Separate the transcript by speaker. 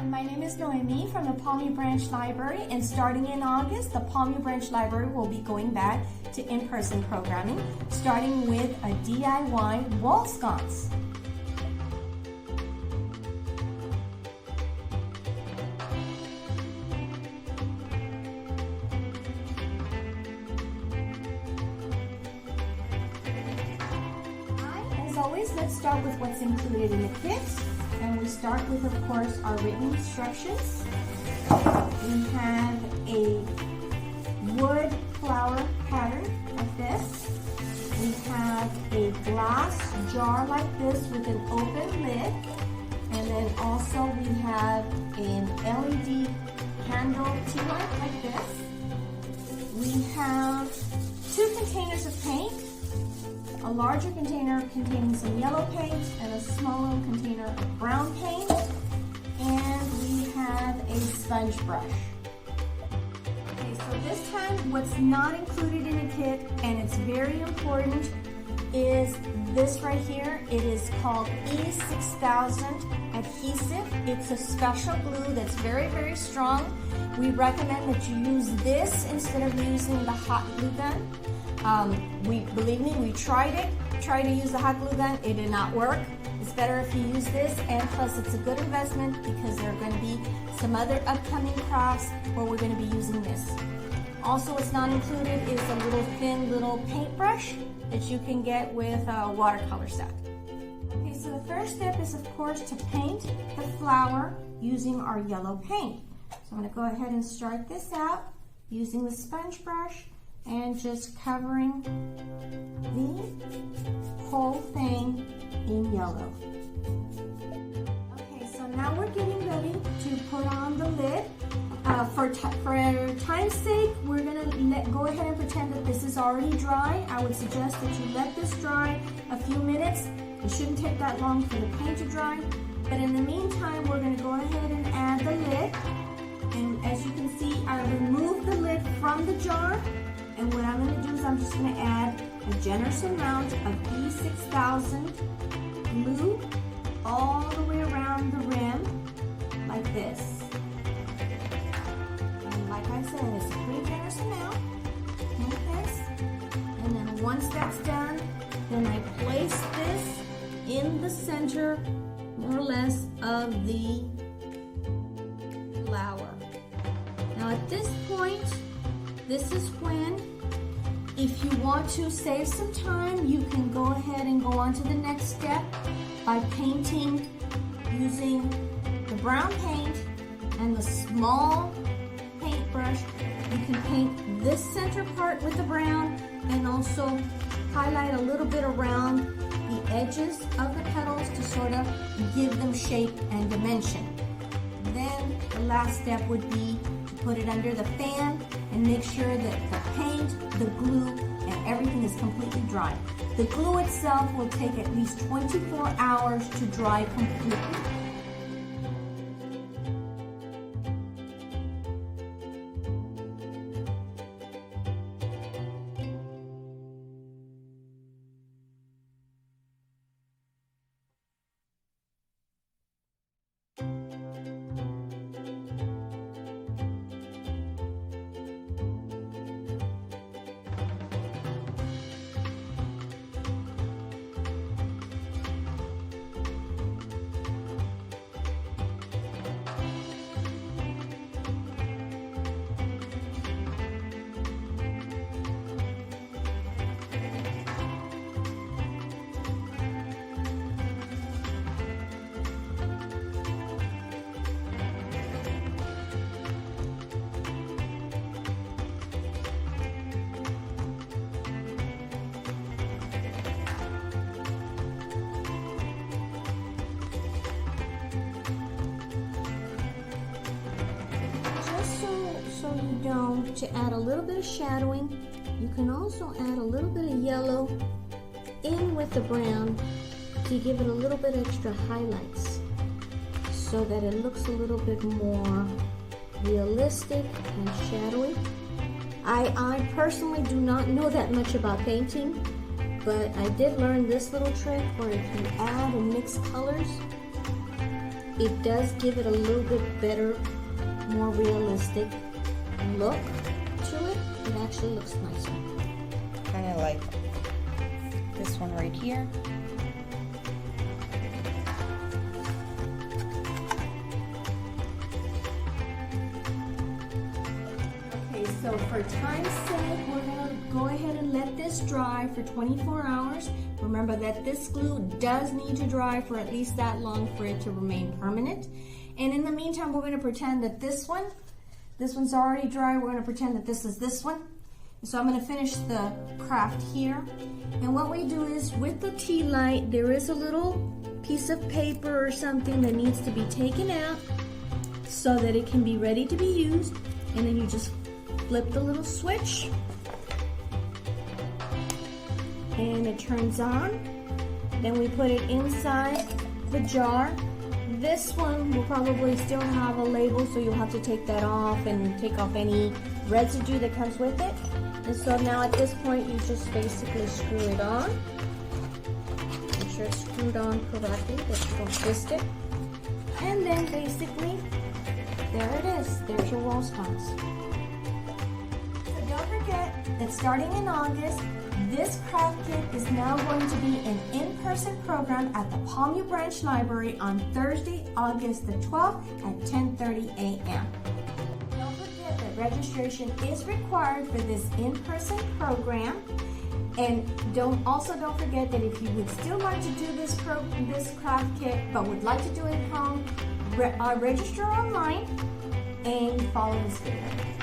Speaker 1: Hi, my name is Noemi from the Palmy Branch Library, and starting in August, the Palmy Branch Library will be going back to in-person programming, starting with a DIY wall sconce. As always, let's start with what's included in the kit. And we start with, of course, our written instructions. We have a wood flower pattern like this. We have a glass jar like this with an open lid. And then also we have an LED handle tea light like this. We have 2 containers of paint. A larger container containing some yellow paint and a smaller container of brown paint. And we have a sponge brush. Okay, so this time what's not included in the kit, and it's very important, is this right here. It is called E6000 adhesive. It's a special glue that's very, very strong. We recommend that you use this instead of using the hot glue gun. Believe me, we tried to use the hot glue gun. It did not work. It's better if you use this, and plus it's a good investment because there are going to be some other upcoming crafts where we're going to be using this. Also, what's not included is a little thin little paintbrush that you can get with a watercolor set. Okay, so the first step is, of course, to paint the flower using our yellow paint. So I'm going to go ahead and start this out using the sponge brush and just covering the whole thing in yellow. Okay, so now we're getting ready to put on the lid. For time's sake, we're gonna go ahead and pretend that this is already dry. I would suggest that you let this dry a few minutes. It shouldn't take that long for the paint to dry. But in the meantime, we're gonna go ahead and add the lid. And as you can see, I removed the lid from the jar. And what I'm going to do is I'm just going to add a generous amount of E6000 glue all the way around the rim like this. And like I said, it's a pretty generous amount like this. And then once that's done, then I place this in the center, more or less, of the flower. Now at this point, this is when, if you want to save some time, you can go ahead and go on to the next step by painting using the brown paint and the small paintbrush. You can paint this center part with the brown and also highlight a little bit around the edges of the petals to sort of give them shape and dimension. Then the last step would be to put it under the fan and make sure that the paint, the glue, and everything is completely dry. The glue itself will take at least 24 hours to dry completely. To add a little bit of shadowing, you can also add a little bit of yellow in with the brown to give it a little bit extra highlights so that it looks a little bit more realistic and shadowy. I personally do not know that much about painting, but I did learn this little trick where if you add and mix colors, it does give it a little bit better, more realistic look to it. It actually looks nicer.
Speaker 2: Kind of like this one right here.
Speaker 1: Okay, so for time's sake, we're gonna go ahead and let this dry for 24 hours. Remember that this glue does need to dry for at least that long for it to remain permanent. And in the meantime, we're gonna pretend that this one's already dry. We're gonna pretend that this is this one. So I'm gonna finish the craft here. And what we do is, with the tea light, there is a little piece of paper or something that needs to be taken out so that it can be ready to be used. And then you just flip the little switch and it turns on. Then we put it inside the jar. This one will probably still have a label, so you'll have to take that off and take off any residue that comes with it. And so now at this point, you just basically screw it on. Make sure it's screwed on correctly, that you don't twist it. And then basically, there it is. There's your wall sconce. So don't forget that starting in August, this craft kit is now going to be an in-person program at the Palmview Branch Library on Thursday, August the 12th at 10:30 a.m. Don't forget that registration is required for this in-person program. And don't forget that if you would still like to do this craft kit but would like to do it at home, register online and follow this video.